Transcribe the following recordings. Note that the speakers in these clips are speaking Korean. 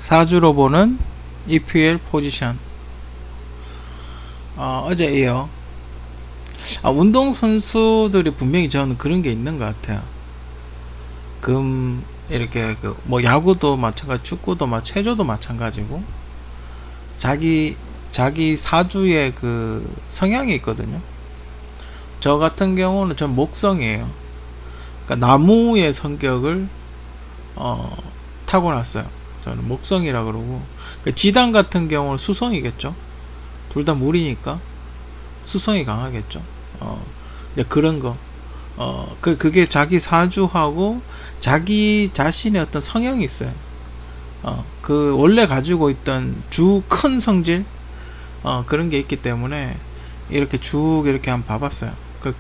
사주로 보는 EPL 포지션. 어제 이어 운동선수들이 분명히 저는 그런 게 있는 것 같아요. 이렇게 뭐 야구도 마찬가지, 축구도 체조도 마찬가지고 자기 사주의 그 성향이 있거든요. 저 같은 경우는 전 목성이에요. 그러니까 나무의 성격을 타고났어요. 저는 목성이라 그러고, 지단 같은 경우는 수성이겠죠. 둘 다 물이니까 수성이 강하겠죠. 그런 거. 그게 자기 사주하고 자기 자신의 어떤 성향이 있어요. 원래 가지고 있던 큰 성질, 그런 게 있기 때문에 이렇게 쭉 이렇게 한번 봐봤어요.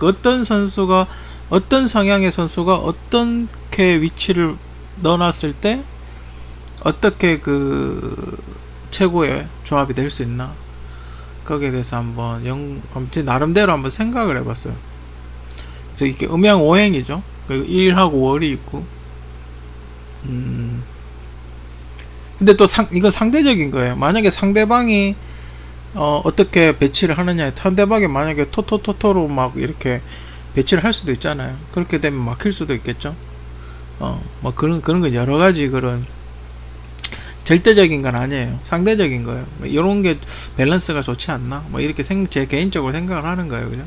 어떤 선수가, 어떤 성향의 선수가 어떻게 위치를 넣어놨을 때 어떻게 최고의 조합이 될 수 있나, 거기에 대해서 한번 나름대로 한번 생각을 해봤어요. 그래서 이렇게 음양오행이죠. 일하고 월이 있고, 근데 또 이건 상대적인 거예요. 만약에 상대방이 어떻게 배치를 하느냐, 상대방이 만약에 토토토토로 막 이렇게 배치를 할 수도 있잖아요. 그렇게 되면 막힐 수도 있겠죠. 뭐 그런 거 여러 가지, 그런 절대적인 건 아니에요. 상대적인 거예요. 이런 게 밸런스가 좋지 않나, 뭐 이렇게 제 개인적으로 생각을 하는 거예요. 그죠?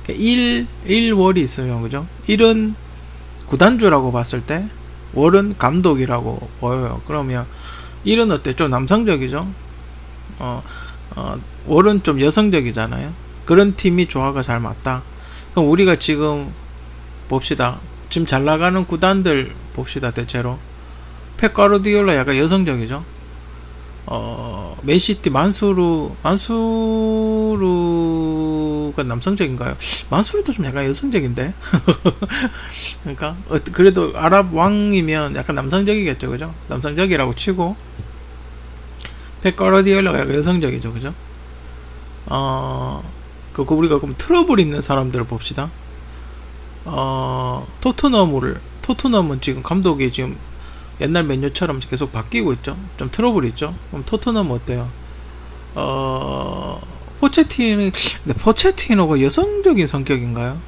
1월이 있어요. 그죠? 1은 구단주라고 봤을 때 월은 감독이라고 보여요. 그러면 1은 어때? 좀 남성적이죠? 월은 좀 여성적이잖아요. 그런 팀이 조화가 잘 맞다. 그럼 우리가 지금 봅시다. 지금 잘 나가는 구단들 봅시다. 대체로 펩 가르디올라 약간 여성적이죠. 맨시티 만수르가 남성적인가요? 만수르도 좀 약간 여성적인데. 그러니까 그래도 아랍 왕이면 약간 남성적이겠죠. 그죠? 남성적이라고 치고 펩 가르디올라가 약간 여성적이죠. 그죠? 우리가 그럼 트러블 있는 사람들을 봅시다. 토트넘은 지금 감독이 지금 옛날 맨유처럼 계속 바뀌고 있죠. 좀 트러블이 있죠. 그럼 토트넘은 어때요? 포체티노가 여성적인 성격인가요?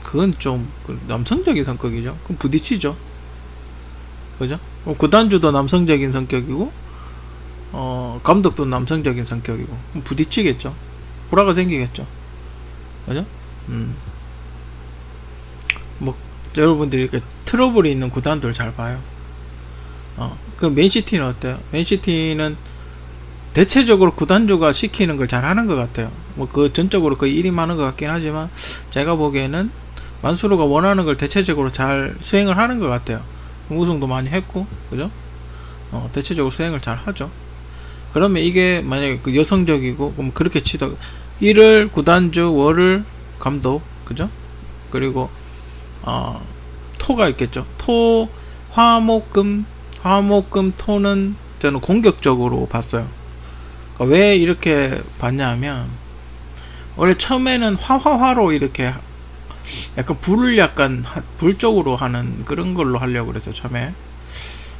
그건 좀 남성적인 성격이죠. 그럼 부딪히죠. 그죠? 구단주도 남성적인 성격이고, 감독도 남성적인 성격이고, 그럼 부딪히겠죠. 불화가 생기겠죠. 그죠? 여러분들이 이렇게 트러블이 있는 구단들 잘 봐요. 그 맨시티는 어때요? 맨시티는 대체적으로 구단주가 시키는 걸 잘하는 것 같아요. 전적으로 거의 일이 많은 것 같긴 하지만, 제가 보기에는 만수르가 원하는 걸 대체적으로 잘 수행을 하는 것 같아요. 우승도 많이 했고, 그죠? 대체적으로 수행을 잘 하죠. 그러면 이게 만약에 여성적이고, 그럼 그렇게 치다, 1을 구단주, 월을 감독, 그죠? 그리고 토가 있겠죠. 화목금, 토는 저는 공격적으로 봤어요. 그러니까 왜 이렇게 봤냐 하면, 원래 처음에는 화로 이렇게 약간 불 쪽으로 하는 그런 걸로 하려고 그랬어요, 처음에.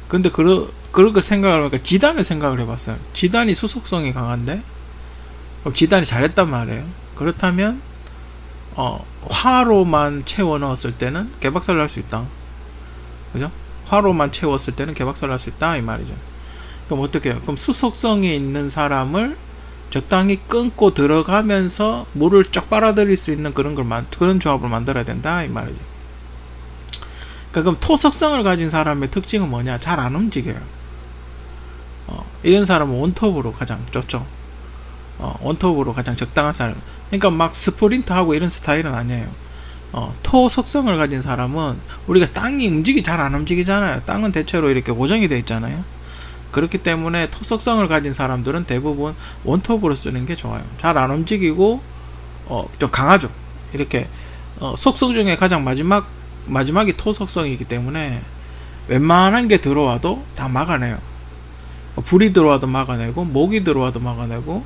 근데 그렇게 생각을 하니까 지단을 생각을 해봤어요. 지단이 수속성이 강한데, 그럼 지단이 잘했단 말이에요. 그렇다면 화로만 채워 넣었을 때는 개박살 날 수 있다. 그죠? 화로만 채웠을 때는 개박살 날 수 있다, 이 말이죠. 그럼 어떻게 해요? 그럼 수속성이 있는 사람을 적당히 끊고 들어가면서 물을 쫙 빨아들일 수 있는 그런 조합을 만들어야 된다, 이 말이죠. 그럼 토속성을 가진 사람의 특징은 뭐냐? 잘 안 움직여요. 이런 사람은 원톱으로 가장 좋죠. 원톱으로 가장 적당한 사람. 그러니까 막 스프린트하고 이런 스타일은 아니에요. 토 속성을 가진 사람은, 우리가 땅이 잘 안 움직이잖아요. 땅은 대체로 이렇게 고정이 되어 있잖아요. 그렇기 때문에 토 속성을 가진 사람들은 대부분 원톱으로 쓰는 게 좋아요. 잘 안 움직이고 좀 강하죠. 이렇게 속성 중에 가장 마지막이 토 속성이기 때문에 웬만한 게 들어와도 다 막아내요. 불이 들어와도 막아내고, 목이 들어와도 막아내고,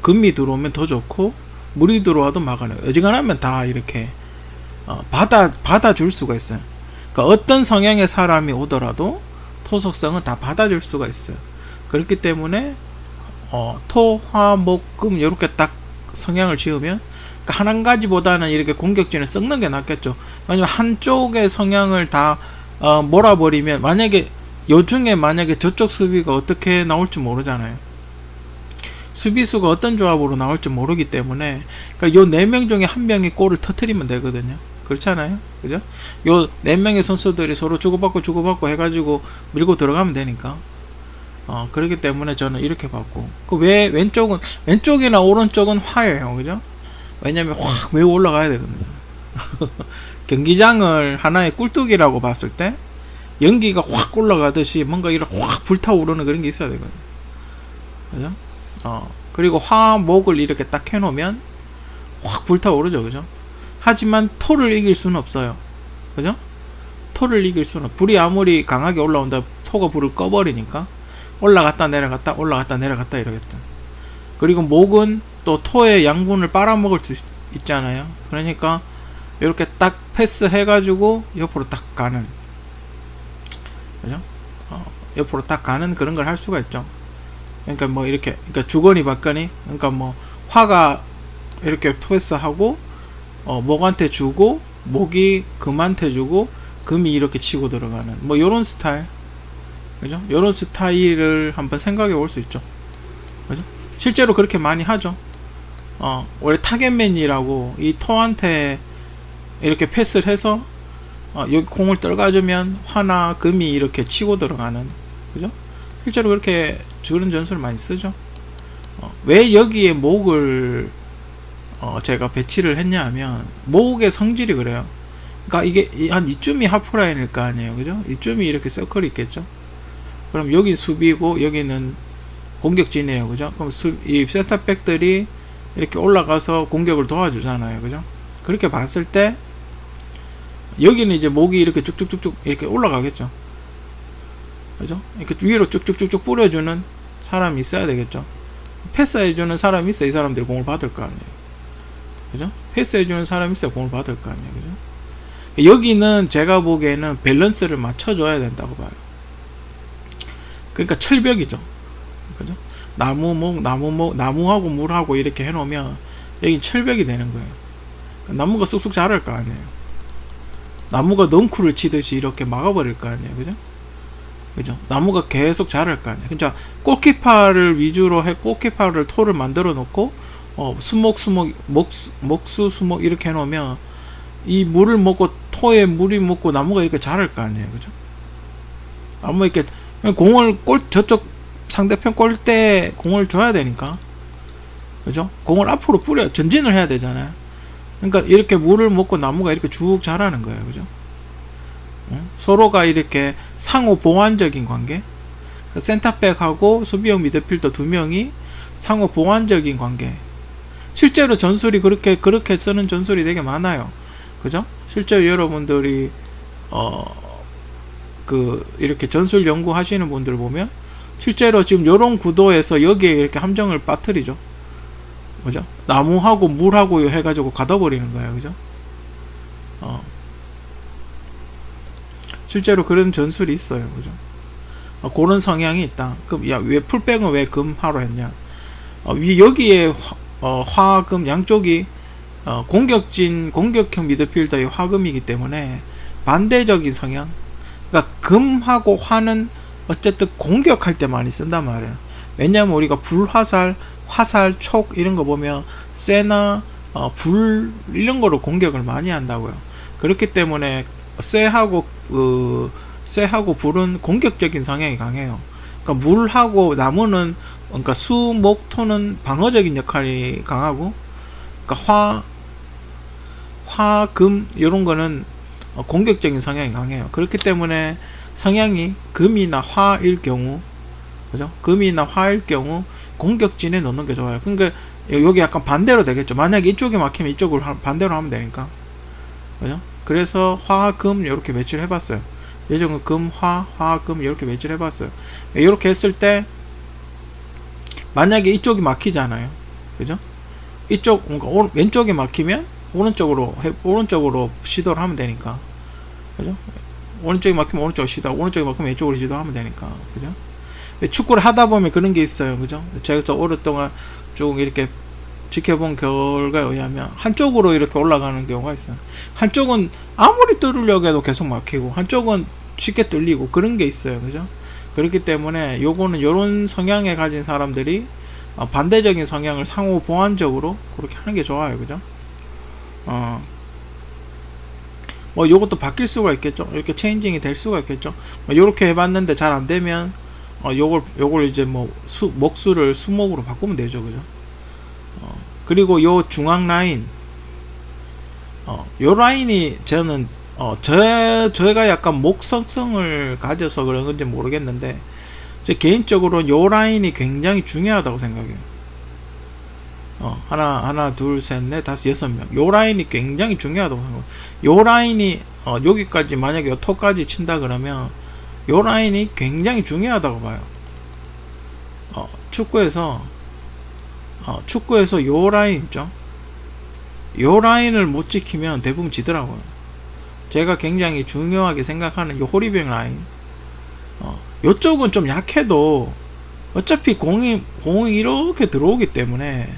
금이 들어오면 더 좋고, 물이 들어와도 막아내요. 어지간하면 다 이렇게 받아줄 수가 있어요. 그러니까 어떤 성향의 사람이 오더라도 토 속성은 다 받아줄 수가 있어요. 그렇기 때문에 토, 화, 목, 금 이렇게 딱 성향을 지으면 그러니까 한 가지보다는 이렇게 공격진을 섞는 게 낫겠죠. 왜냐면 한쪽의 성향을 다 몰아버리면 만약에 요중에 만약에 저쪽 수비가 어떻게 나올지 모르잖아요. 수비수가 어떤 조합으로 나올지 모르기 때문에 그러니까 요 4명 중에 한 명이 골을 터트리면 되거든요. 그렇잖아요. 그죠? 요 4명의 선수들이 서로 주고받고 해가지고 밀고 들어가면 되니까. 그렇기 때문에 저는 이렇게 봤고. 왜 왼쪽이나 오른쪽은 화예요. 그죠? 왜냐면 확 매우 올라가야 되거든요. 경기장을 하나의 꿀뚝이라고 봤을 때 연기가 확 올라가듯이 뭔가 이렇게 확 불타오르는 그런 게 있어야 되거든요. 그죠? 그리고 화목을 이렇게 딱 해놓으면 확 불타오르죠. 그죠? 하지만 토를 이길 수는 없어요. 그죠? 토를 이길 수는 불이 아무리 강하게 올라온다 토가 불을 꺼버리니까 올라갔다 내려갔다 이러겠다. 그리고 목은 또 토의 양분을 빨아먹을 수 있잖아요. 그러니까 이렇게 딱 패스 해가지고 옆으로 딱 가는, 그죠? 옆으로 딱 가는 그런 걸 할 수가 있죠. 그러니까 뭐 이렇게, 그러니까 주거니 받거니, 그러니까 뭐 화가 이렇게 패스하고 목한테 주고 목이 금한테 주고 금이 이렇게 치고 들어가는 뭐 요런 스타일, 그죠? 요런 스타일을 한번 생각해 볼 수 있죠. 그죠? 실제로 그렇게 많이 하죠. 원래 타겟맨이라고 이 토한테 이렇게 패스를 해서 여기 공을 떨가주면 화나 금이 이렇게 치고 들어가는, 그죠? 실제로 그렇게 그런 전술을 많이 쓰죠. 왜 여기에 목을 제가 배치를 했냐 하면 목의 성질이 그래요. 그러니까 이게 한 이쯤이 하프라인일 거 아니에요. 그죠? 이쯤이 이렇게 서클이 있겠죠. 그럼 여기 수비고 여기는 공격진이에요. 그죠? 그럼 이 센터백들이 이렇게 올라가서 공격을 도와주잖아요. 그죠? 그렇게 봤을 때 여기는 이제 목이 이렇게 쭉쭉쭉쭉 이렇게 올라가겠죠. 그죠? 이렇게 위로 쭉쭉쭉쭉 뿌려주는 사람이 있어야 되겠죠. 패스해주는 사람이 있어야 이 사람들이 공을 받을 거 아니에요. 그죠? 패스해주는 사람이 있어야 공을 받을 거 아니에요. 그죠? 여기는 제가 보기에는 밸런스를 맞춰줘야 된다고 봐요. 그러니까 철벽이죠. 그죠? 나무하고 물하고 이렇게 해놓으면 여기 철벽이 되는 거예요. 나무가 쑥쑥 자랄 거 아니에요. 나무가 넝쿨을 치듯이 이렇게 막아버릴 거 아니에요. 그죠? 그죠? 나무가 계속 자랄 거 아니에요. 그러니까 골키퍼를 위주로 골키퍼를 토를 만들어 놓고 목수 수목 이렇게 해놓으면 이 물을 먹고 토에 물이 먹고 나무가 이렇게 자랄 거 아니에요. 그죠? 아무 이렇게 공을 저쪽 상대편 골대 공을 줘야 되니까, 그죠? 공을 앞으로 전진을 해야 되잖아요. 그러니까 이렇게 물을 먹고 나무가 이렇게 쭉 자라는 거예요. 그죠? 서로가 이렇게 상호 보완적인 관계, 센터백하고 수비형 미드필더 2명이 상호 보완적인 관계. 실제로 전술이 그렇게 쓰는 전술이 되게 많아요. 그죠? 실제로 여러분들이 이렇게 전술 연구하시는 분들 보면 실제로 지금 요런 구도에서 여기에 이렇게 함정을 빠뜨리죠. 그죠? 나무하고 물하고 해가지고 가둬버리는 거예요. 그죠? 실제로 그런 전술이 있어요. 그죠? 그런 성향이 있다. 그럼 왜 풀백은 왜 금화로 했냐? 여기에 화금 양쪽이 공격형 미드필더의 화금이기 때문에 반대적인 성향. 그러니까 금하고 화는 어쨌든 공격할 때 많이 쓴단 말이에요. 왜냐면 우리가 불화살, 화살, 촉 이런 거 보면 쇠나 불 이런 거로 공격을 많이 한다고요. 그렇기 때문에 쇠하고 불은 공격적인 성향이 강해요. 그러니까 물하고 나무는, 그러니까 수, 목, 토는 방어적인 역할이 강하고, 그러니까 화, 금 이런 거는 공격적인 성향이 강해요. 그렇기 때문에 성향이 금이나 화일 경우, 그죠? 금이나 화일 경우 공격진에 넣는 게 좋아요. 그러니까 여기 약간 반대로 되겠죠. 만약에 이쪽이 막히면 이쪽을 반대로 하면 되니까, 그죠? 그래서 화, 금 이렇게 매치를 해봤어요. 예전은 금, 화, 금 이렇게 매치를 해봤어요. 이렇게 했을 때 만약에 이쪽이 막히잖아요. 그죠? 이쪽, 그러니까 왼쪽이 막히면 오른쪽으로 시도를 하면 되니까, 그죠? 오른쪽이 막히면 오른쪽으로 시도, 오른쪽이 막히면 왼쪽으로 시도하면 되니까, 그죠? 축구를 하다 보면 그런 게 있어요, 그죠? 제가 오랫동안 쭉 이렇게 지켜본 결과에 의하면 한쪽으로 이렇게 올라가는 경우가 있어요. 한쪽은 아무리 뚫으려고 해도 계속 막히고, 한쪽은 쉽게 뚫리고, 그런 게 있어요, 그죠? 그렇기 때문에 요거는 요런 성향에 가진 사람들이 반대적인 성향을 상호 보완적으로 그렇게 하는 게 좋아요, 그죠? 뭐 요것도 바뀔 수가 있겠죠. 이렇게 체인징이 될 수가 있겠죠. 뭐 요렇게 해봤는데 잘 안 되면 요걸 이제 뭐 목수를 수목으로 바꾸면 되죠, 그죠? 그리고 요 중앙 라인, 요 라인이 저는 저희가 약간 목성성을 가져서 그런 건지 모르겠는데, 제 개인적으로 요 라인이 굉장히 중요하다고 생각해요. 하나, 둘, 셋, 넷, 다섯, 여섯 명. 요 라인이 굉장히 중요하다고 생각해요. 요 라인이, 여기까지, 만약에 요 토까지 친다 그러면, 요 라인이 굉장히 중요하다고 봐요. 축구에서 요 라인 있죠? 요 라인을 못 지키면 대부분 지더라고요. 제가 굉장히 중요하게 생각하는 요 호리병 라인. 요쪽은 좀 약해도 어차피 공이 이렇게 들어오기 때문에,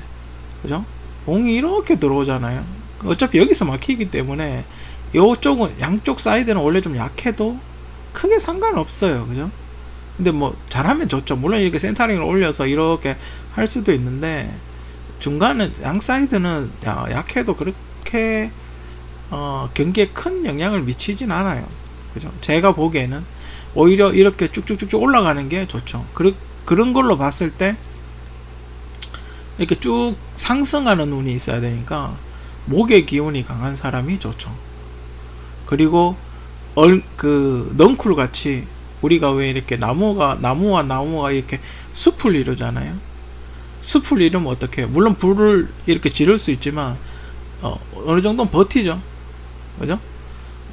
그죠? 공이 이렇게 들어오잖아요. 어차피 여기서 막히기 때문에 요쪽은, 양쪽 사이드는 원래 좀 약해도 크게 상관없어요, 그죠? 근데 뭐 잘하면 좋죠. 물론 이렇게 센터링을 올려서 이렇게 할 수도 있는데, 중간은 양 사이드는 약해도 그렇게 경기에 큰 영향을 미치진 않아요, 그죠? 제가 보기에는 오히려 이렇게 쭉쭉쭉쭉 올라가는 게 좋죠. 그런 걸로 봤을 때 이렇게 쭉 상승하는 운이 있어야 되니까 목의 기운이 강한 사람이 좋죠. 그리고 넝쿨 같이 우리가 왜 이렇게 나무와 나무가 이렇게 숲을 이루잖아요. 숲을 이루면 어떻게 해요? 물론 불을 이렇게 지를 수 있지만 어느 정도는 버티죠, 그죠?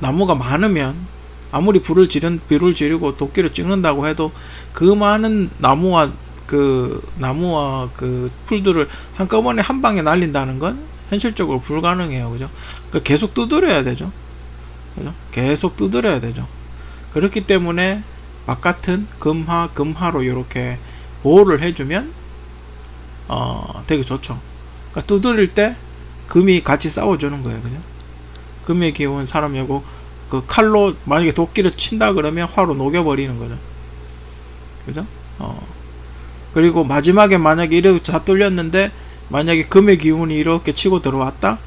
나무가 많으면 아무리 불을 지르고 도끼를 찍는다고 해도 그 많은 나무와 그 풀들을 한꺼번에 한 방에 날린다는 건 현실적으로 불가능해요, 그죠? 그러니까 계속 두드려야 되죠, 그죠? 계속 두드려야 되죠. 그렇기 때문에 바깥은 금화로 이렇게 보호를 해주면 되게 좋죠. 그러니까 두드릴 때 금이 같이 싸워주는 거예요, 그죠? 금의 기운 사람이고, 그 칼로 만약에 도끼를 친다 그러면 화로 녹여버리는 거죠, 그죠? 그리고 마지막에 만약에 이렇게 다 뚫렸는데 만약에 금의 기운이 이렇게 치고 들어왔다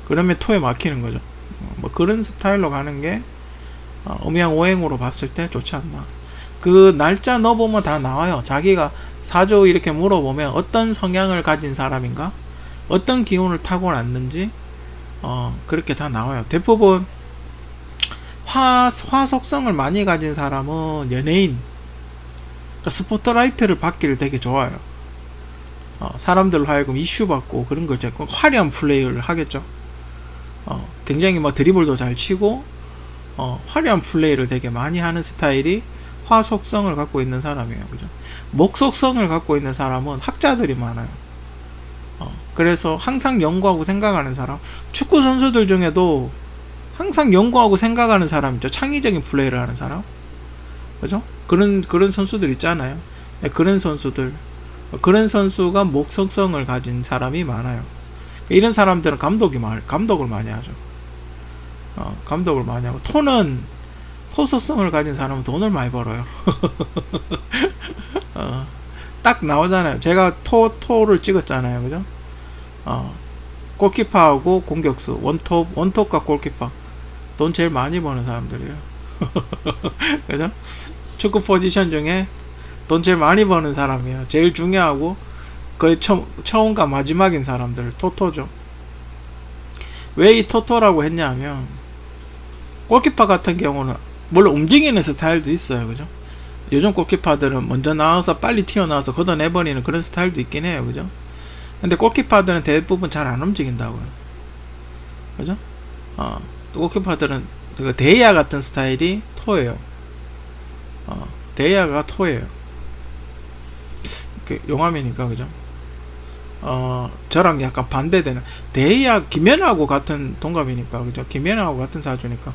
그러면 토에 막히는 거죠. 뭐 그런 스타일로 가는 게 음양오행으로 봤을 때 좋지 않나. 그 날짜 넣어보면 다 나와요. 자기가 사주 이렇게 물어보면 어떤 성향을 가진 사람인가, 어떤 기운을 타고났는지 그렇게 다 나와요. 대부분 화 속성을 많이 가진 사람은 연예인, 그러니까 스포트라이트를 받기를 되게 좋아해요. 사람들로 하여금 이슈 받고 그런 걸 제가 화려한 플레이를 하겠죠. 굉장히 뭐 드리블도 잘 치고 화려한 플레이를 되게 많이 하는 스타일이 화 속성을 갖고 있는 사람이에요, 그죠? 목 속성을 갖고 있는 사람은 학자들이 많아요. 그래서 항상 연구하고 생각하는 사람, 축구 선수들 중에도 항상 연구하고 생각하는 사람 있죠. 창의적인 플레이를 하는 사람, 그죠? 그런 선수들 있잖아요. 네, 그런 선수가 목 속성을 가진 사람이 많아요. 이런 사람들은 감독을 많이 하죠. 감독을 많이 하고, 토 속성을 가진 사람은 돈을 많이 벌어요. 딱 나오잖아요. 제가 토를 찍었잖아요, 그죠? 골키퍼하고 공격수, 원톱과 골키퍼, 돈 제일 많이 버는 사람들이에요. 그죠? 축구 포지션 중에 돈 제일 많이 버는 사람이에요. 제일 중요하고 거의 처음과 마지막인 사람들, 토토죠. 왜 이 토토라고 했냐면, 골키퍼 같은 경우는 물론 움직이는 스타일도 있어요, 그죠? 요즘 골키퍼들은 먼저 나와서 빨리 튀어나와서 걷어내버리는 그런 스타일도 있긴 해요, 그죠? 근데 골키퍼들은 대부분 잘 안 움직인다고요, 그죠? 골키퍼들은 그 데이아 같은 스타일이 토예요. 데이아가 토예요. 용암이니까, 그죠? 저랑 약간 반대되는, 데이아 김연아하고 같은 동갑이니까, 그죠? 김연아하고 같은 사주니까.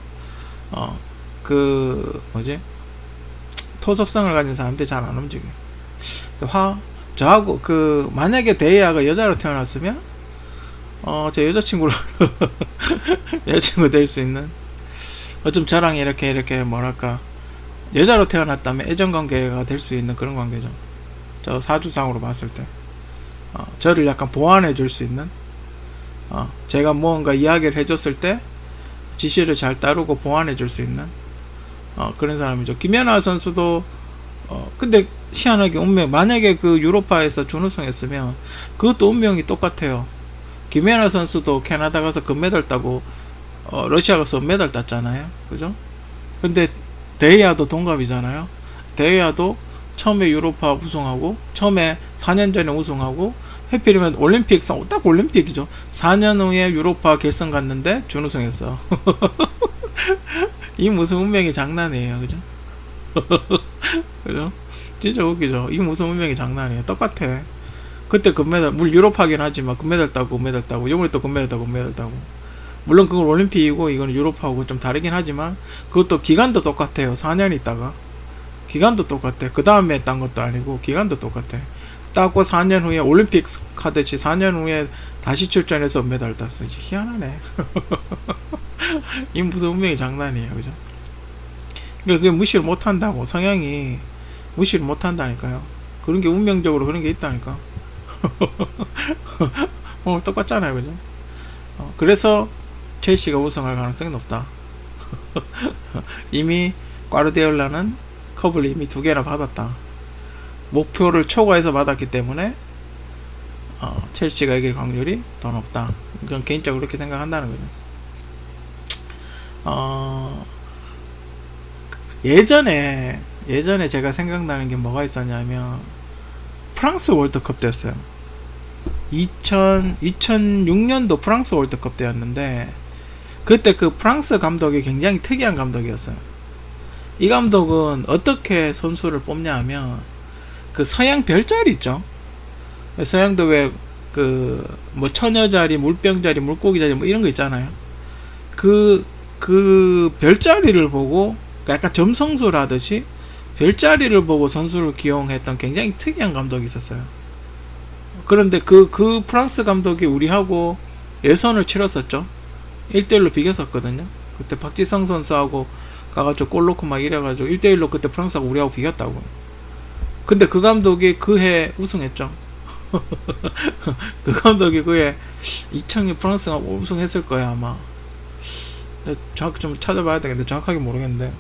그 뭐지, 토속성을 가진 사람들이 잘 안 움직여. 저하고 그 만약에 대야가 여자로 태어났으면 제 여자친구로 여자친구 될 수 있는, 좀 저랑 이렇게 뭐랄까 여자로 태어났다면 애정관계가 될 수 있는 그런 관계죠. 저 사주상으로 봤을 때 저를 약간 보완해 줄 수 있는, 제가 무언가 이야기를 해줬을 때 지시를 잘 따르고 보완해 줄 수 있는 그런 사람이죠. 김연아 선수도 근데 희한하게 운명, 만약에 그 유로파에서 준우승했으면 그것도 운명이 똑같아요. 김연아 선수도 캐나다 가서 금메달 따고 러시아 가서 은메달 땄잖아요. 그죠? 근데 대야도 동갑이잖아요. 대야도 처음에 유로파 우승하고, 처음에 4년 전에 우승하고, 해필이면 올림픽, 딱 올림픽이죠. 4년 후에 유로파 결승 갔는데 준우승했어. 이 무슨 운명이 장난이에요. 그죠? 그죠? 진짜 웃기죠? 이 무슨 운명이 장난이에요. 똑같아. 그때 금메달, 물 유로파긴 하지만 금메달 따고 금메달 따고, 요번에 또 금메달 따고 금메달 따고. 물론 그건 올림픽이고 이거는 유로파하고 좀 다르긴 하지만 그것도 기간도 똑같아요. 4년 있다가 기간도 똑같아. 그 다음에 딴 것도 아니고 기간도 똑같아. 따고 4년 후에 올림픽 하듯이 4년 후에 다시 출전해서 은메달 땄어. 희한하네. 이 무슨 운명이 장난이에요. 그죠? 그러니까 그게 무시를 못한다고. 성향이 무시를 못한다니까요. 그런 게 운명적으로 그런 게 있다니까. 똑같잖아요. 그죠? 그래서 첼시가 우승할 가능성이 높다. 이미 과르디올라는 컵을 이미 2개나 받았다. 목표를 초과해서 받았기 때문에 첼시가 이길 확률이 더 높다. 그건 개인적으로 그렇게 생각한다는 거죠. 예전에 제가 생각나는 게 뭐가 있었냐면 프랑스 월드컵 때였어요. 2006년도 프랑스 월드컵 때였는데 그때 그 프랑스 감독이 굉장히 특이한 감독이었어요. 이 감독은 어떻게 선수를 뽑냐 하면 그 서양 별자리 있죠. 서양도 왜 그 뭐 처녀자리, 물병자리, 물고기자리 뭐 이런 거 있잖아요. 그 별자리를 보고 약간 점성술 하듯이 별자리를 보고 선수를 기용했던 굉장히 특이한 감독이 있었어요. 그런데 그 프랑스 감독이 우리하고 예선을 치렀었죠. 1대1로 비겼었거든요. 그때 박지성 선수하고 가가지고 골 넣고 막 이래가지고 1대1로 그때 프랑스하고 우리하고 비겼다고. 근데 그 감독이 그 해 우승했죠. 그 감독이 그해 2006 프랑스가 우승했을 거야 아마. 정확히 좀 찾아봐야 되겠는데 정확하게 모르겠는데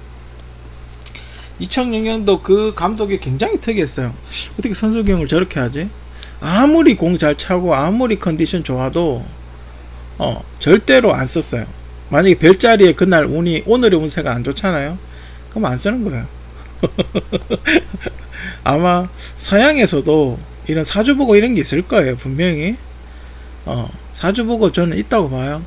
2006년도 그 감독이 굉장히 특이했어요. 어떻게 선수 기용을 저렇게 하지? 아무리 공 잘 차고 아무리 컨디션 좋아도 절대로 안 썼어요. 만약에 별자리에 그날 오늘의 운세가 안 좋잖아요. 그럼 안 쓰는 거예요. 아마 서양에서도 이런 사주 보고 이런 게 있을 거예요. 분명히 사주 보고 저는 있다고 봐요.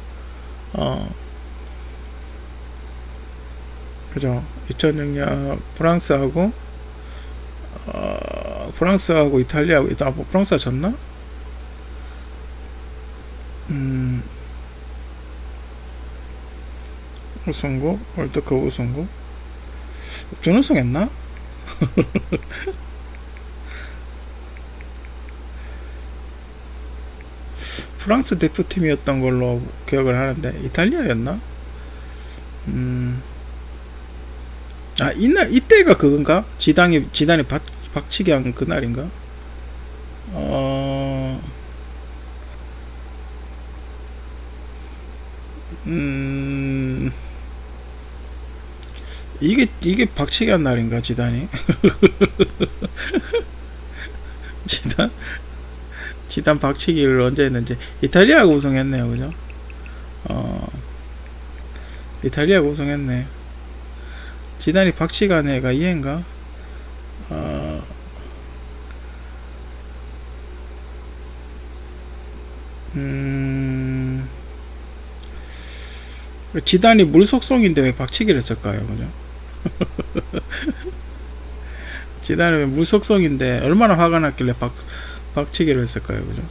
그죠? 2006년 프랑스하고 이탈리아하고 프랑스가 졌나? 우승국, 월드컵 우승국 준우승했나? 프랑스 대표팀이었던 걸로 기억을 하는데 이탈리아였나? 이때가 그건가? 지단이 박치기 한 그날인가? 이게 박치기 한 날인가, 지단이? 지단 박치기를 언제 했는지. 이탈리아가 우승했네요, 그죠? 이탈리아가 우승했네. 지단이 박치기 한 해가 이 해인가? 지단이 물속성인데 왜 박치기를 했을까요, 그죠? 지단이 왜 물속성인데 얼마나 화가 났길래 박치기를 했을까요, 그죠?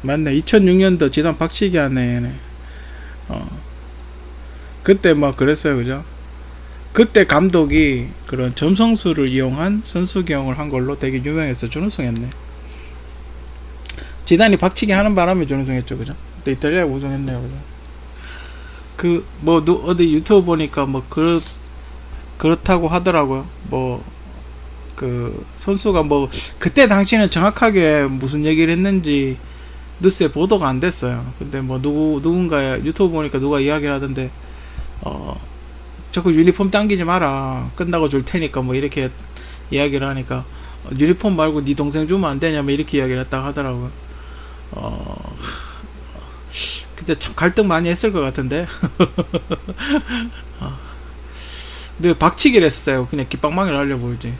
맞네. 2006년도 지단 박치기 하네. 그때 막 그랬어요, 그죠? 그때 감독이 그런 점성술을 이용한 선수 기용을 한 걸로 되게 유명해서 준우승했네. 지단이 박치기 하는 바람에 준우승했죠, 그죠? 그때 이탈리아가 우승했네요, 그죠? 그 뭐 어디 유튜브 보니까 뭐 그렇다고 하더라고요. 뭐 그 선수가 뭐 그때 당시는 정확하게 무슨 얘기를 했는지 뉴스에 보도가 안 됐어요. 근데 뭐 누군가 유튜브 보니까 누가 이야기를 하던데 자꾸 유니폼 당기지 마라, 끝나고 줄 테니까 뭐 이렇게 이야기를 하니까 유니폼 말고 네 동생 주면 안 되냐 뭐 이렇게 이야기를 했다고 하더라고요. 그때 참 갈등 많이 했을 것 같은데. 근데 박치기를 했어요. 그냥 깃방망이를 하려고 그러지.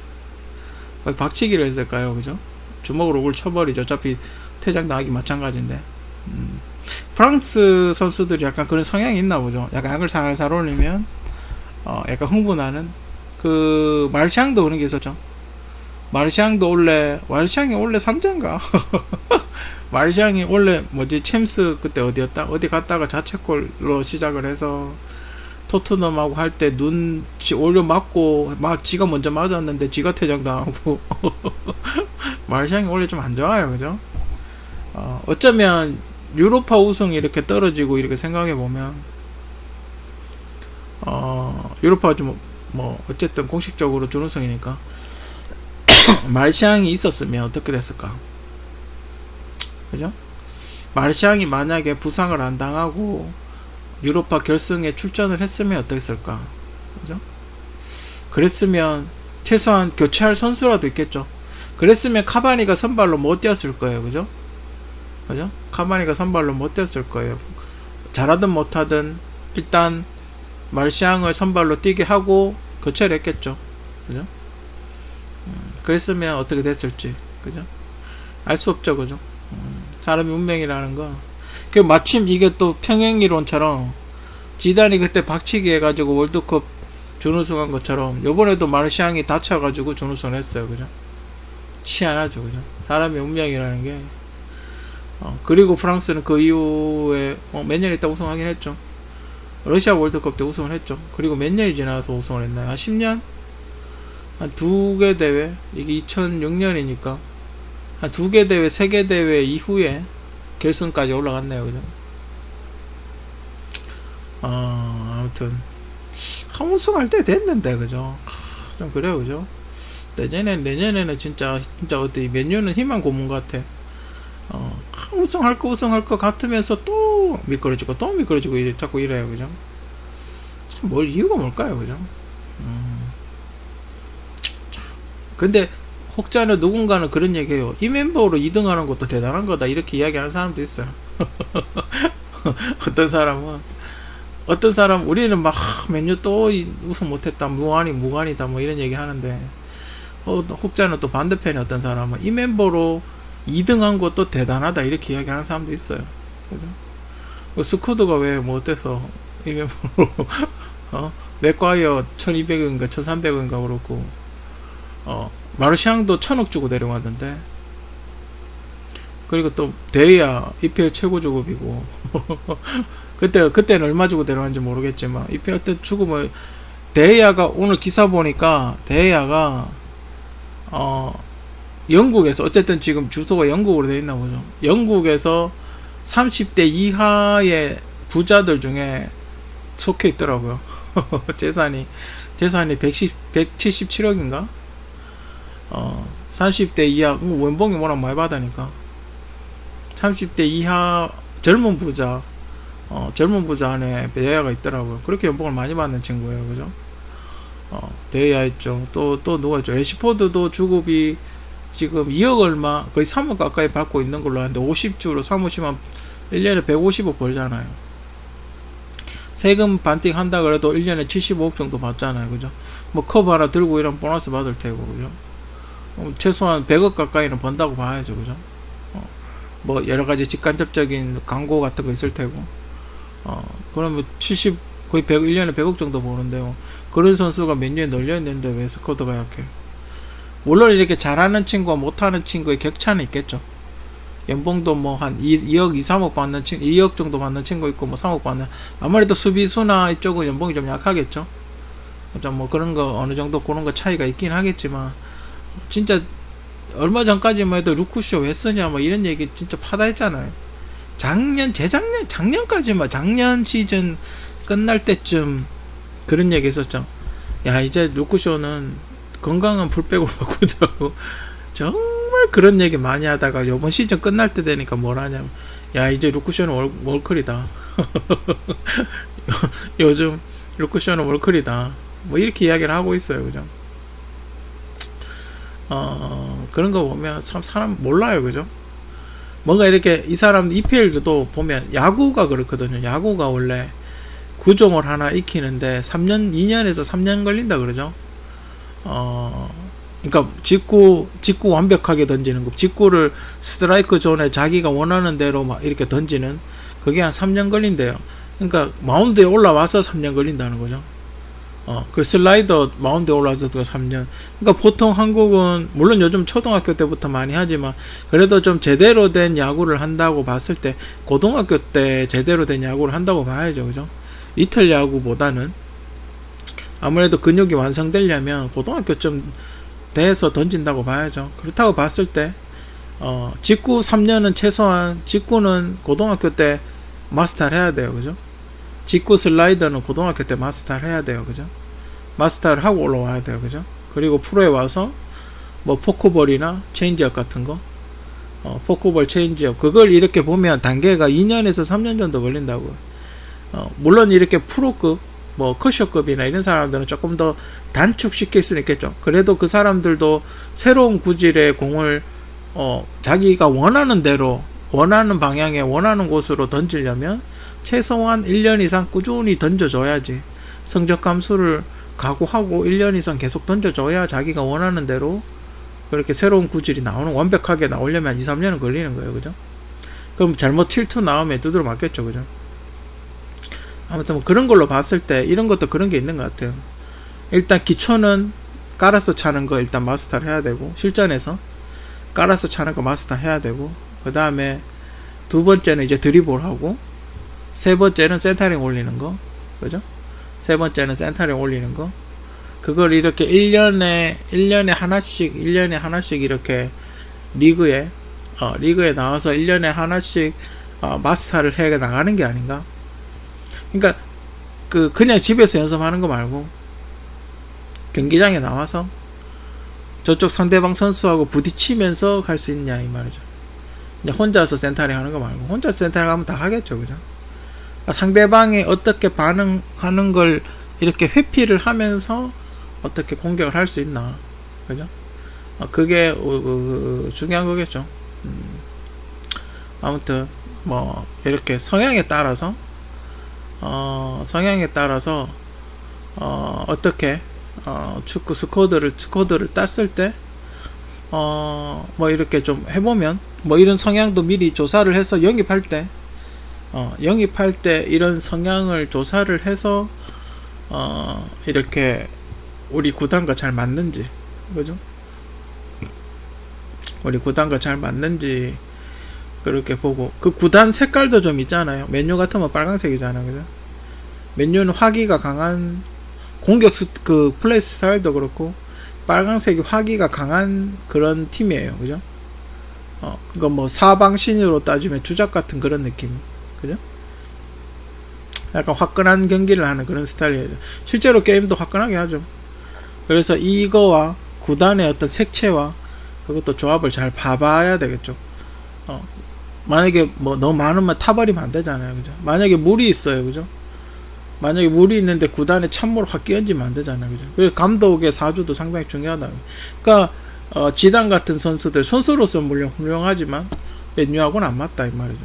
박치기를 했을까요, 그죠? 주먹으로 옥을 쳐버리죠. 어차피 퇴장 당하기 마찬가지인데. 프랑스 선수들이 약간 그런 성향이 있나 보죠. 약간 약을 살살 올리면 약간 흥분하는. 그 마르샹도 그런 게 있었죠. 마르샹이 원래 3자인가? 마르샹이 원래 뭐지, 챔스 그때 어디였다? 어디 갔다가 자책골로 시작을 해서 토트넘하고 할 때 눈치 올려 맞고 막 지가 먼저 맞았는데 지가 퇴장당하고. 마르샹이 원래 좀 안 좋아요, 그죠? 어쩌면 유로파 우승이 이렇게 떨어지고 이렇게 생각해 보면 유로파 좀 뭐 어쨌든 공식적으로 준우승이니까 마르샹이 있었으면 어떻게 됐을까, 그죠? 마르샹이 만약에 부상을 안 당하고 유로파 결승에 출전을 했으면 어땠을까, 그죠? 그랬으면 최소한 교체할 선수라도 있겠죠. 그랬으면 카바니가 선발로 못 뛰었을 거예요, 그죠? 그죠? 카바니가 선발로 못 뛰었을 거예요. 잘하든 못하든 일단 마르샹을 선발로 뛰게 하고 교체를 했겠죠, 그죠? 그랬으면 어떻게 됐을지, 그죠? 알 수 없죠, 그죠? 사람이 운명이라는 거. 그 마침 이게 또 평행이론처럼 지단이 그때 박치기 해가지고 월드컵 준우승한 것처럼 요번에도 마르샹이 다쳐가지고 준우승을 했어요, 그죠? 희한하죠, 그죠? 사람의 운명이라는 게. 그리고 프랑스는 그 이후에 몇 년 있다 우승하긴 했죠. 러시아 월드컵 때 우승을 했죠. 그리고 몇 년이 지나서 우승을 했나요? 한 10년? 한 2개 대회, 이게 2006년이니까 한 2개 대회, 3개 대회 이후에 결승까지 올라갔네요, 그죠? 아무튼 한 우승할 때 됐는데, 그죠? 좀 그래요, 그죠? 내년에는 진짜 어때, 몇 년은 희망 고문 같아. 우승할 것 같으면서 또 미끄러지고 자꾸 이래요, 그죠? 참 이유가 뭘까요, 그죠? 근데 혹자는 누군가는 그런 얘기해요. 이 멤버로 2등 하는 것도 대단한 거다, 이렇게 이야기하는 사람도 있어요. 어떤 사람 우리는 막 맨유 또 우승 못했다, 무관이다 뭐 이런 얘기 하는데, 혹자는 또 반대편에 어떤 사람은 이 멤버로 2등 한 것도 대단하다, 이렇게 이야기하는 사람도 있어요, 그죠? 스쿼드가 왜 뭐 어때서 이 멤버로 맥과이어 1200원인가 1300원인가 그렇고, 마르샹도 1000억 주고 데려왔는데, 그리고 또 데이아 EPL 최고 주급이고 그때는 얼마 주고 데려왔는지 모르겠지만 EPL 때 주고 뭐, 데이아가 오늘 기사 보니까 데이아가 영국에서, 어쨌든 지금 주소가 영국으로 되어 있나 보죠. 영국에서 30대 이하의 부자들 중에 속해 있더라고요. 재산이 177억인가? 30대 이하, 원봉이 워낙 많이 받으니까 30대 이하 젊은 부자 안에 데이아가 있더라고요. 그렇게 연봉을 많이 받는 친구예요, 그죠? 데이아 있죠. 또 누가 있죠? 애쉬포드도 주급이 지금 2억 얼마, 거의 3억 가까이 받고 있는 걸로 하는데, 50주로 사무시면 1년에 150억 벌잖아요. 세금 반띵 한다 그래도 1년에 75억 정도 받잖아요, 그죠? 뭐 컵 하나 들고 이런 보너스 받을 테고, 그죠? 최소한 100억 가까이는 번다고 봐야죠, 그죠? 뭐 여러가지 직간접적인 광고 같은 거 있을 테고, 그러면 거의 1년에 100억 정도 버는데요. 그런 선수가 몇 년에 널려있는데 왜 스쿼드가 약해? 물론 이렇게 잘하는 친구와 못하는 친구의 격차는 있겠죠. 연봉도 뭐 한 2억 2, 3억 받는 친구, 2억 정도 받는 친구 있고 뭐 3억 받는, 아무래도 수비수나 이쪽은 연봉이 좀 약하겠죠. 좀 뭐 그런 거 어느 정도 그런 거 차이가 있긴 하겠지만, 진짜 얼마 전까지만 해도 루크쇼 왜 쓰냐 뭐 이런 얘기 진짜 파다했잖아요. 작년까지만, 작년 시즌 끝날 때쯤 그런 얘기 했었죠. 야, 이제 루크쇼는 건강한 풀백으로 바꾸자고. 정말 그런 얘기 많이 하다가 요번 시즌 끝날 때 되니까 뭘 하냐면, 야, 이제 루크쇼는 월클이다. 요즘 루크쇼는 월클이다. 뭐 이렇게 이야기를 하고 있어요. 그죠? 그런 거 보면 참 사람 몰라요. 그죠? 뭔가 이렇게 이 사람 EPL도 보면 야구가 그렇거든요. 야구가 원래 구종을 하나 익히는데 2년에서 3년 걸린다 그러죠. 그러니까 직구 완벽하게 던지는 거, 직구를 스트라이크 존에 자기가 원하는 대로 막 이렇게 던지는, 그게 한 3년 걸린대요. 그러니까 마운드에 올라와서 3년 걸린다는 거죠. 그 슬라이더 마운드에 올라와서 3년. 그러니까 보통 한국은 물론 요즘 초등학교 때부터 많이 하지만 그래도 좀 제대로 된 야구를 한다고 봤을 때 고등학교 때 제대로 된 야구를 한다고 봐야죠. 그죠? 이틀 야구보다는 아무래도 근육이 완성되려면 고등학교쯤 돼서 던진다고 봐야죠. 그렇다고 봤을 때 직구 3년은 최소한, 직구는 고등학교 때 마스터를 해야 돼요. 그죠? 직구 슬라이더는 고등학교 때 마스터를 해야 돼요. 그죠? 마스터를 하고 올라와야 돼요. 그죠? 그리고 프로에 와서 뭐 포크볼이나 체인지업 같은 거, 포크볼, 체인지업, 그걸 이렇게 보면 단계가 2년에서 3년 정도 걸린다고요. 물론 이렇게 프로급, 뭐 커쇼급이나 이런 사람들은 조금 더 단축시킬 수는 있겠죠. 그래도 그 사람들도 새로운 구질의 공을 자기가 원하는 대로, 원하는 방향에, 원하는 곳으로 던지려면 최소한 1년 이상 꾸준히 던져줘야지, 성적 감수를 각오하고 1년 이상 계속 던져줘야 자기가 원하는 대로 그렇게 새로운 구질이 완벽하게 나오려면 2, 3년은 걸리는 거예요. 그죠? 그럼 잘못 틸투 나오면 두드려 맞겠죠. 그죠? 아무튼 뭐 그런 걸로 봤을 때 이런 것도 그런 게 있는 것 같아요. 일단 기초는 깔아서 차는 거 일단 마스터를 해야 되고, 실전에서 깔아서 차는 거 마스터 해야 되고, 그 다음에 두 번째는 이제 드리블하고, 세 번째는 센터링 올리는 거. 그죠? 세 번째는 센터링 올리는 거. 그걸 이렇게 1년에 하나씩 이렇게 리그에 나와서 1년에 하나씩 마스터를 해 나가는 게 아닌가? 그러니까 그냥 집에서 연습하는 거 말고 경기장에 나와서 저쪽 상대방 선수하고 부딪히면서 갈 수 있냐 이 말이죠. 그냥 혼자서 센터링 하는 거 말고, 혼자서 센터링 하면 다 하겠죠. 그죠? 상대방이 어떻게 반응하는 걸 이렇게 회피를 하면서 어떻게 공격을 할 수 있나. 그죠? 그게 중요한 거겠죠. 아무튼 뭐 이렇게 성향에 따라서 어떻게 축구 스쿼드를 땄을 때 뭐 이렇게 좀 해보면, 뭐 이런 성향도 미리 조사를 해서 영입할 때 이런 성향을 조사를 해서 이렇게 우리 구단과 잘 맞는지, 그죠? 우리 구단과 잘 맞는지 그렇게 보고, 그 구단 색깔도 좀 있잖아요. 맨유 같으면 빨강색이잖아요. 그죠? 맨유는 화기가 강한 공격 그 플레이 스타일도 그렇고 빨강색이 화기가 강한 그런 팀이에요. 그죠? 그거 뭐 사방신으로 따지면 주작 같은 그런 느낌. 그죠? 약간 화끈한 경기를 하는 그런 스타일이에요. 실제로 게임도 화끈하게 하죠. 그래서 이거와 구단의 어떤 색채와 그것도 조합을 잘 봐봐야 되겠죠. 만약에 뭐 너무 많으면 타버리면 안 되잖아요. 그죠? 만약에 물이 있어요. 그죠? 만약에 물이 있는데 구단에 찬물을 확 끼얹으면 안 되잖아요. 그죠? 그래서 감독의 사주도 상당히 중요하다. 그러니까 지단 같은 선수들, 선수로서 물론 훌륭하지만 맨유하고는 안 맞다 이 말이죠.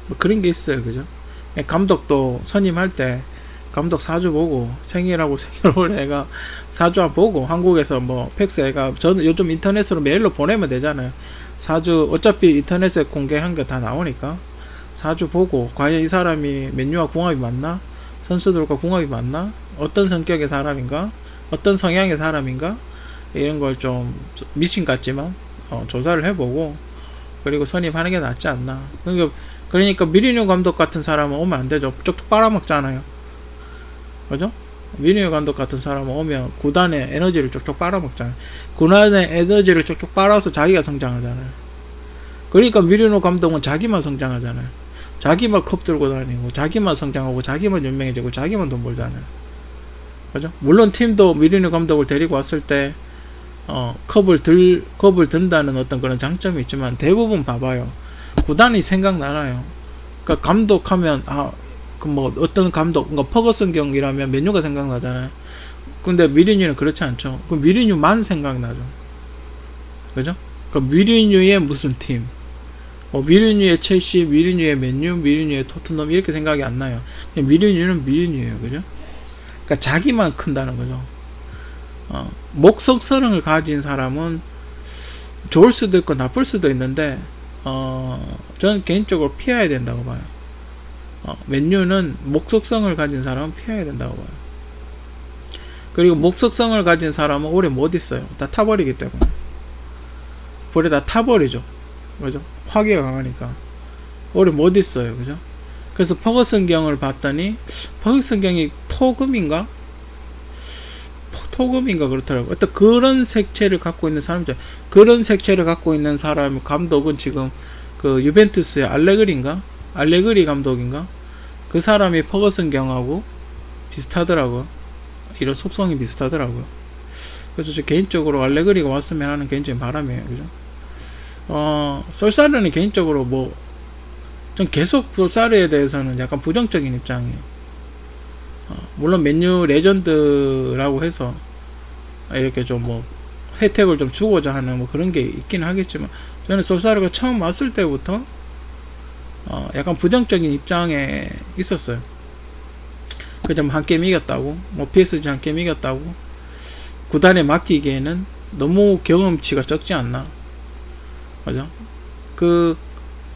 뭐 그런 게 있어요. 그죠? 감독도 선임할 때 감독 사주 보고, 생일하고 생일월 애가 사주 안 보고, 한국에서 뭐 팩스 애가, 저는 요즘 인터넷으로 메일로 보내면 되잖아요. 사주 어차피 인터넷에 공개한 게 다 나오니까 사주 보고, 과연 이 사람이 맨유와 궁합이 맞나, 선수들과 궁합이 맞나, 어떤 성격의 사람인가, 어떤 성향의 사람인가, 이런 걸 좀 미친 같지만 조사를 해보고 그리고 선임하는 게 낫지 않나. 그러니까 미리뉴 감독 같은 사람은 오면 안 되죠. 쪽쪽 빨아먹잖아요. 그죠? 미리뉴 감독 같은 사람은 오면 구단의 에너지를 쪽쪽 빨아먹잖아요. 구단의 에너지를 쪽쪽 빨아서 자기가 성장하잖아요. 그러니까 미리뉴 감독은 자기만 성장하잖아요. 자기만 컵 들고 다니고, 자기만 성장하고, 자기만 유명해지고, 자기만 돈 벌잖아요. 그죠? 물론 팀도 미리뉴 감독을 데리고 왔을 때 컵을 든다는 어떤 그런 장점이 있지만, 대부분 봐봐요. 구단이 생각나나요? 그러니까 감독하면 그 뭐 어떤 감독, 그러니까 퍼거슨 경이라면 맨유가 생각나잖아요. 근데 미리뉴는 그렇지 않죠. 그 미리뉴만 생각나죠. 그죠? 그러니까 미리뉴의 무슨 팀, 미리뉴의 첼시, 미리뉴의 맨유, 미리뉴의 토트넘 이렇게 생각이 안 나요. 그냥 미리뉴는 미리뉴예요. 그죠? 그러니까 자기만 큰다는 거죠. 목석서령을 가진 사람은 좋을 수도 있고 나쁠 수도 있는데, 저는 개인적으로 피해야 된다고 봐요. 맨유는 목석성을 가진 사람은 피해야 된다고 봐요. 그리고 목석성을 가진 사람은 오래 못 있어요. 다 타버리기 때문에. 볼에 다 타버리죠. 그죠? 화기가 강하니까. 오래 못 있어요. 그죠? 그래서 퍼거슨 경을 봤더니, 퍼거슨 경이 토금인가 그렇더라고요. 어떤 그런 색채를 갖고 있는 사람이죠. 그런 색채를 갖고 있는 사람, 감독은 지금 그 유벤투스의 알레그리 감독인가? 그 사람이 퍼거슨 경하고 비슷하더라고요. 이런 속성이 비슷하더라고요. 그래서 저 개인적으로 알레그리가 왔으면 하는 개인적인 바람이에요. 그죠? 솔사르는 개인적으로 전 계속 솔사르에 대해서는 약간 부정적인 입장이에요. 물론 맨유 레전드라고 해서 이렇게 좀 혜택을 좀 주고자 하는 그런 게 있긴 하겠지만, 저는 솔사르가 처음 왔을 때부터 약간 부정적인 입장에 있었어요. 그냥 한 게임 이겼다고, PSG 한 게임 이겼다고, 구단에 맡기기에는 너무 경험치가 적지 않나. 그죠? 그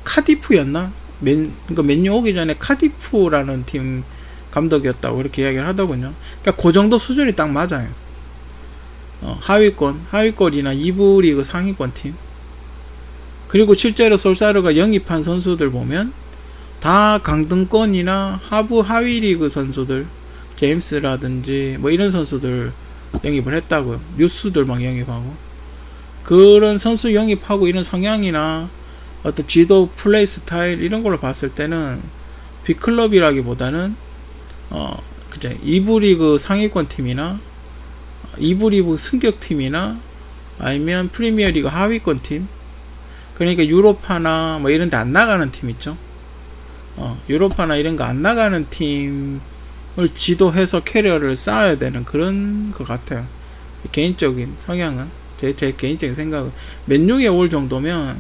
카디프였나? 그러니까 맨유 오기 전에 카디프라는 팀 감독이었다고 이렇게 이야기를 하더군요. 그러니까 그 정도 수준이 딱 맞아요. 하위권이나 2부 리그 상위권 팀. 그리고 실제로 솔사르가 영입한 선수들 보면 다 강등권이나 하위 리그 선수들, 제임스라든지 이런 선수들 영입을 했다고요. 뉴스들 막 영입하고. 그런 선수 영입하고 이런 성향이나 어떤 지도 플레이 스타일 이런 걸로 봤을 때는 빅클럽이라기보다는 그죠, 2부 리그 상위권 팀이나 2부 리그 승격 팀이나 아니면 프리미어 리그 하위권 팀, 그러니까 유로파나 이런 데 안 나가는 팀 있죠. 유로파나 이런 거 안 나가는 팀을 지도해서 캐리어를 쌓아야 되는 그런 것 같아요. 개인적인 성향은, 제 개인적인 생각은 맨유에 올 정도면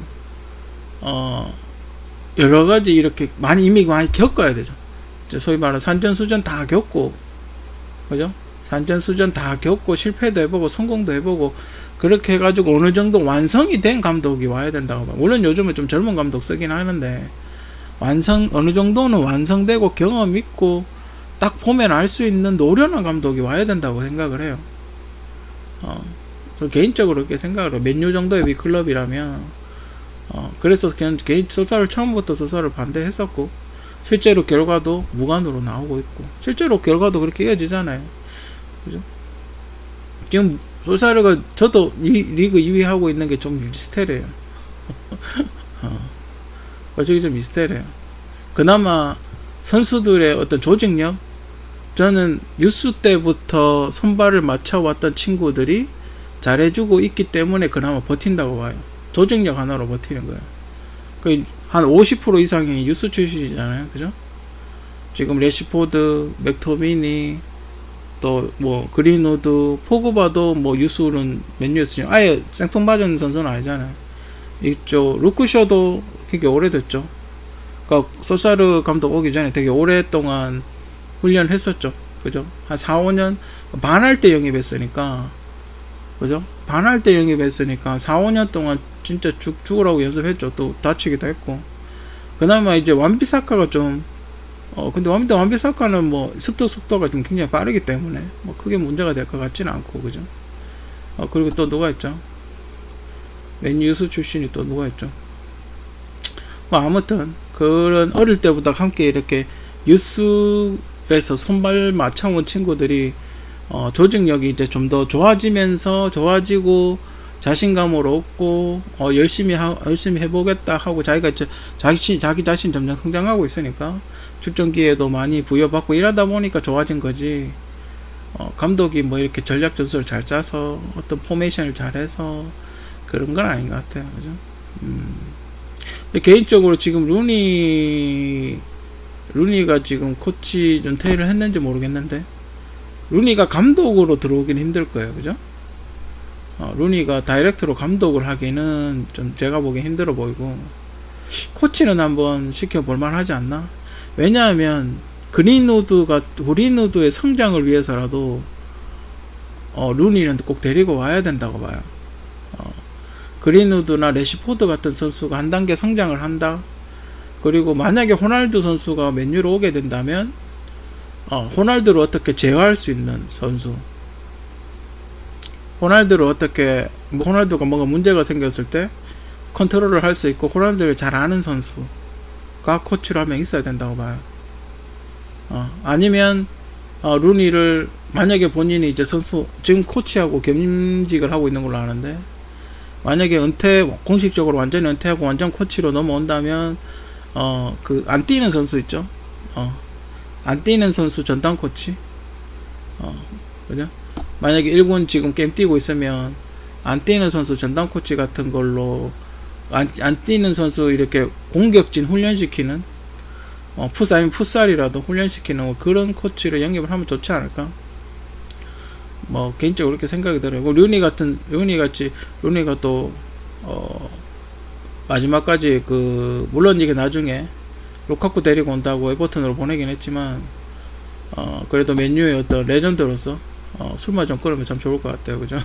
여러 가지 이렇게 이미 많이 겪어야 되죠. 소위 말하는 산전수전 다 겪고, 그죠? 산전수전 다 겪고 실패도 해보고 성공도 해보고 그렇게 해가지고 어느 정도 완성이 된 감독이 와야 된다고 봐요. 물론 요즘은 좀 젊은 감독 쓰긴 하는데, 어느 정도는 완성되고 경험 있고 딱 보면 알 수 있는 노련한 감독이 와야 된다고 생각을 해요. 저 개인적으로 그렇게 생각을 해요. 맨유 정도의 빅클럽이라면. 그래서 그냥 소사를 처음부터 소사를 반대했었고, 실제로 결과도 무관으로 나오고 있고, 실제로 결과도 그렇게 이어지잖아요. 그죠? 지금 솔사르가 저도 리그 2위 하고 있는 게 좀 미스테리예요. 저게 좀 미스테리예요. 그나마 선수들의 어떤 조직력, 저는 유스 때부터 선발을 맞춰왔던 친구들이 잘해주고 있기 때문에 그나마 버틴다고 봐요. 조직력 하나로 버티는 거예요. 한 50% 이상이 유스 출신이잖아요. 그죠? 지금 레시포드, 맥토미니, 또 그린우드, 포그바도 유스는 맨유에서 아예 생뚱맞은 선수는 아니잖아요. 이쪽 루크쇼도 되게 오래됐죠. 그러니까 솔사르 감독 오기 전에 되게 오랫동안 훈련했었죠. 그죠? 한 4-5년 반할 때 영입했으니까, 그죠? 반할 때 영입했으니까 4-5년 동안 진짜 죽으라고 연습했죠. 또 다치기도 했고. 그나마 이제 완비사카가 좀 근데 완비사카는 속도가 좀 굉장히 빠르기 때문에 크게 문제가 될 것 같지는 않고, 그죠? 그리고 또 누가 있죠? 맨유스 출신이 또 누가 있죠? 뭐 아무튼 그런 어릴 때부터 함께 이렇게 뉴스에서 손발 맞춰온 친구들이 조직력이 이제 좀 더 좋아지고 자신감을 얻고 열심히 해보겠다 하고 자기 자신 점점 성장하고 있으니까 출전기에도 많이 부여받고 이러다 보니까 좋아진 거지. 감독이 뭐 이렇게 전략 전술을 잘 짜서 어떤 포메이션을 잘해서 그런 건 아닌 것 같아요. 그죠? 개인적으로 지금 루니가 지금 코치 은퇴를 했는지 모르겠는데 루니가 감독으로 들어오긴 힘들 거예요. 그죠? 루니가 다이렉트로 감독을 하기는 좀 제가 보기엔 힘들어 보이고 코치는 한번 시켜볼만 하지 않나? 왜냐하면 그린우드의 성장을 위해서라도 루니는 꼭 데리고 와야 된다고 봐요. 그린우드나 레시포드 같은 선수가 한 단계 성장을 한다. 그리고 만약에 호날두 선수가 맨유로 오게 된다면 호날두를 어떻게 제어할 수 있는 선수, 호날두가 뭔가 문제가 생겼을 때 컨트롤을 할 수 있고 호날두를 잘 아는 선수가 코치로 한 명 있어야 된다고 봐요. 아니면 루니를 만약에 본인이 이제 지금 코치하고 겸직을 하고 있는 걸로 아는데 만약에 공식적으로 완전히 은퇴하고 완전 코치로 넘어온다면 안 뛰는 선수 있죠. 안 뛰는 선수 전담 코치. 그죠? 만약에 1군 지금 게임 뛰고 있으면 안 뛰는 선수 전담 코치 같은 걸로 안 뛰는 선수 이렇게 공격진 훈련시키는 아니면 풋살이라도 훈련시키는 그런 코치를 영입을 하면 좋지 않을까? 뭐 개인적으로 그렇게 생각이 들어요. 루니가 또 마지막까지 물론 이게 나중에 루카쿠 데리고 온다고 에버턴으로 보내긴 했지만 그래도 맨유의 어떤 레전드로서 술만 좀 끊으면 참 좋을 것 같아요. 그죠?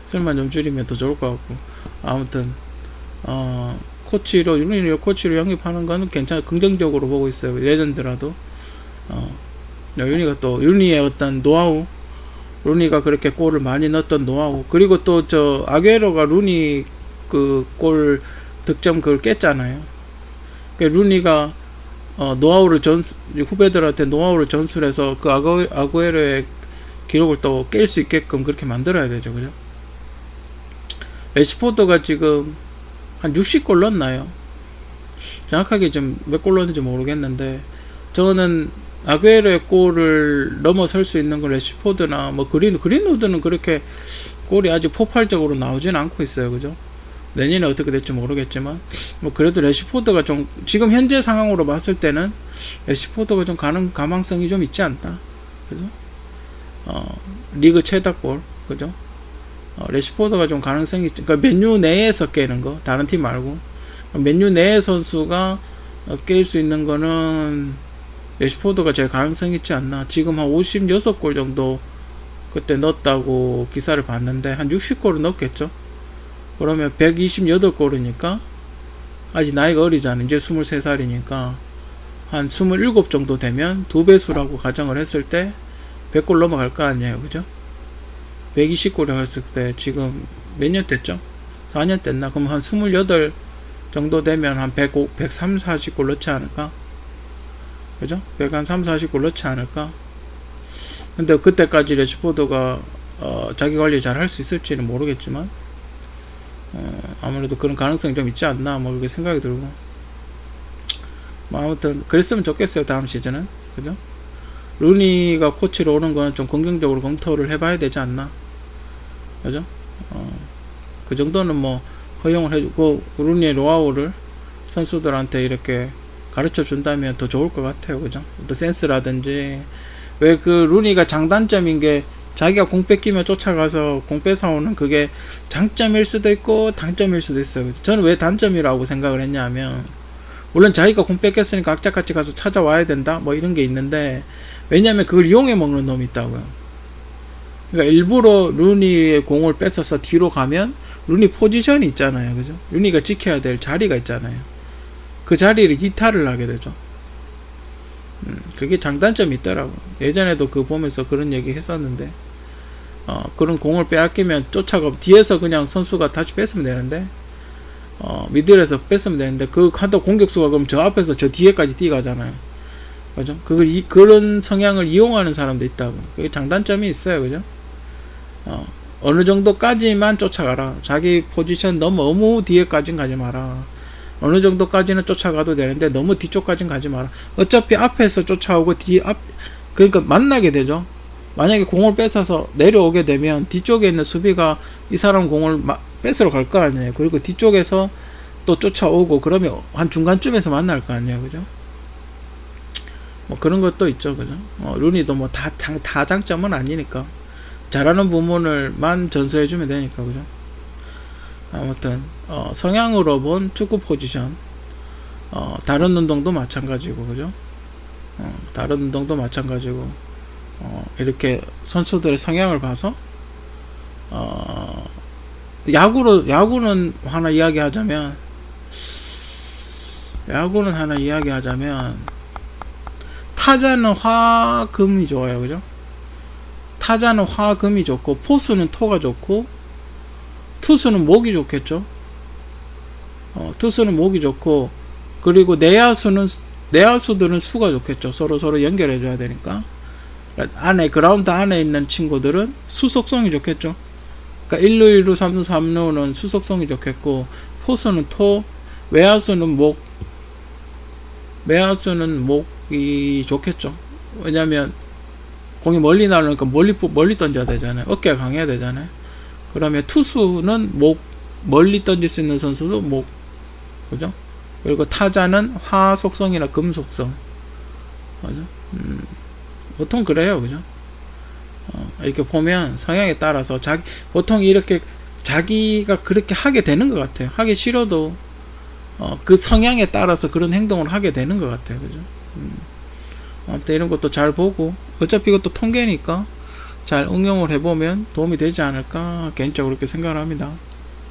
술만 좀 줄이면 더 좋을 것 같고 아무튼 루니를 코치로 영입하는 거는 긍정적으로 보고 있어요. 레전드라도 루니의 어떤 노하우, 루니가 그렇게 골을 많이 넣었던 노하우, 그리고 또 아구에로가 루니 골 득점 그걸 깼잖아요. 루니가 노하우를 후배들한테 노하우를 전술해서 아구에로의 기록을 또 깰 수 있게끔 그렇게 만들어야 되죠. 그죠? 레시포드가 지금 한 60골 넣었나요? 정확하게 좀 몇 골 넣었는지 모르겠는데 저는 아구에로의 골을 넘어설 수 있는 건 레시포드나 뭐 그린우드는 그렇게 골이 아직 폭발적으로 나오진 않고 있어요. 그죠? 내년에 어떻게 될지 모르겠지만 뭐 그래도 레시포드가 좀 지금 현재 상황으로 봤을 때는 레시포드가 좀 가망성이 좀 있지 않나. 그죠? 리그 최다골. 그죠? 레시포드가 좀 가능성이 있죠. 그러니까 맨유 내에서 깨는 거, 다른 팀 말고 맨유 내의 선수가 깰 수 있는 거는 레시포드가 제일 가능성이 있지 않나. 지금 한 56골 정도 그때 넣었다고 기사를 봤는데 한 60골은 넣었겠죠. 그러면 128골이니까 아직 나이가 어리잖아. 이제 23살이니까 한 27 정도 되면 2배수라고 가정을 했을 때 100골 넘어갈 거 아니에요. 그죠? 120골을 했을 때 지금 몇 년 됐죠? 4년 됐나? 그럼 한 28 정도 되면 한 130, 40골 넣지 않을까? 그죠? 130, 40골 넣지 않을까? 근데 그때까지 레시포드가 자기 관리 잘 할 수 있을지는 모르겠지만 아무래도 그런 가능성이 좀 있지 않나 뭐 그렇게 생각이 들고 뭐 아무튼 그랬으면 좋겠어요. 다음 시즌은. 그죠? 루니가 코치로 오는 거는 좀 긍정적으로 검토를 해봐야 되지 않나. 그죠? 그 정도는 뭐 허용을 해주고 루니의 노하우를 선수들한테 이렇게 가르쳐 준다면 더 좋을 것 같아요. 그죠? 또 센스라든지 왜 루니가 장단점인 게 자기가 공 뺏기면 쫓아가서 공 뺏어오는 그게 장점일 수도 있고 단점일 수도 있어요. 저는 왜 단점이라고 생각을 했냐면 물론 자기가 공 뺏겼으니까 악착같이 가서 찾아와야 된다 뭐 이런 게 있는데 왜냐면 그걸 이용해 먹는 놈이 있다고요. 그러니까 일부러 루니의 공을 뺏어서 뒤로 가면 루니 포지션이 있잖아요. 그죠? 루니가 지켜야 될 자리가 있잖아요. 그 자리를 이탈을 하게 되죠. 그게 장단점이 있더라고. 예전에도 보면서 그런 얘기 했었는데 그런 공을 빼앗기면 쫓아가 뒤에서 그냥 선수가 다시 뺏으면 되는데 미들에서 뺐으면 되는데, 그 카드 공격수가 그럼 저 앞에서 저 뒤에까지 뛰어가잖아요. 그죠? 그런 성향을 이용하는 사람도 있다고. 그게 장단점이 있어요. 그죠? 어느 정도까지만 쫓아가라. 자기 포지션 너무 뒤에까지는 가지 마라. 어느 정도까지는 쫓아가도 되는데 너무 뒤쪽까지는 가지 마라. 어차피 앞에서 쫓아오고 그러니까 만나게 되죠. 만약에 공을 뺏어서 내려오게 되면 뒤쪽에 있는 수비가 이 사람 공을 뺏으러 갈 거 아니에요. 그리고 뒤쪽에서 또 쫓아오고 그러면 한 중간쯤에서 만날 거 아니에요. 그죠? 뭐 그런 것도 있죠. 그죠? 루니도 뭐 다 장점은 아니니까. 잘하는 부분을만 전수해주면 되니까. 그죠? 아무튼 성향으로 본 축구 포지션, 다른 운동도 마찬가지고. 그죠? 다른 운동도 마찬가지고, 이렇게 선수들의 성향을 봐서 야구는 하나 이야기하자면 타자는 화금이 좋아요. 그죠? 타자는 화금이 좋고, 포수는 토가 좋고, 투수는 목이 좋겠죠. 투수는 목이 좋고, 그리고 내야수들은 수가 좋겠죠. 서로 연결해줘야 되니까. 그라운드 안에 있는 친구들은 수속성이 좋겠죠. 그러니까 1루, 2루, 3루, 3루는 수속성이 좋겠고, 포수는 토, 외야수는 목이 좋겠죠. 왜냐면 공이 멀리 나오니까 멀리 던져야 되잖아요. 어깨가 강해야 되잖아요. 그러면 투수는 멀리 던질 수 있는 선수도 목, 그죠? 그리고 타자는 화 속성이나 금 속성, 그죠? 보통 그래요. 그죠? 이렇게 보면 성향에 따라서 보통 이렇게 자기가 그렇게 하게 되는 것 같아요. 하기 싫어도 그 성향에 따라서 그런 행동을 하게 되는 것 같아요. 그죠? 아무튼 이런 것도 잘 보고, 어차피 이것도 통계니까 잘 응용을 해보면 도움이 되지 않을까 개인적으로 그렇게 생각을 합니다.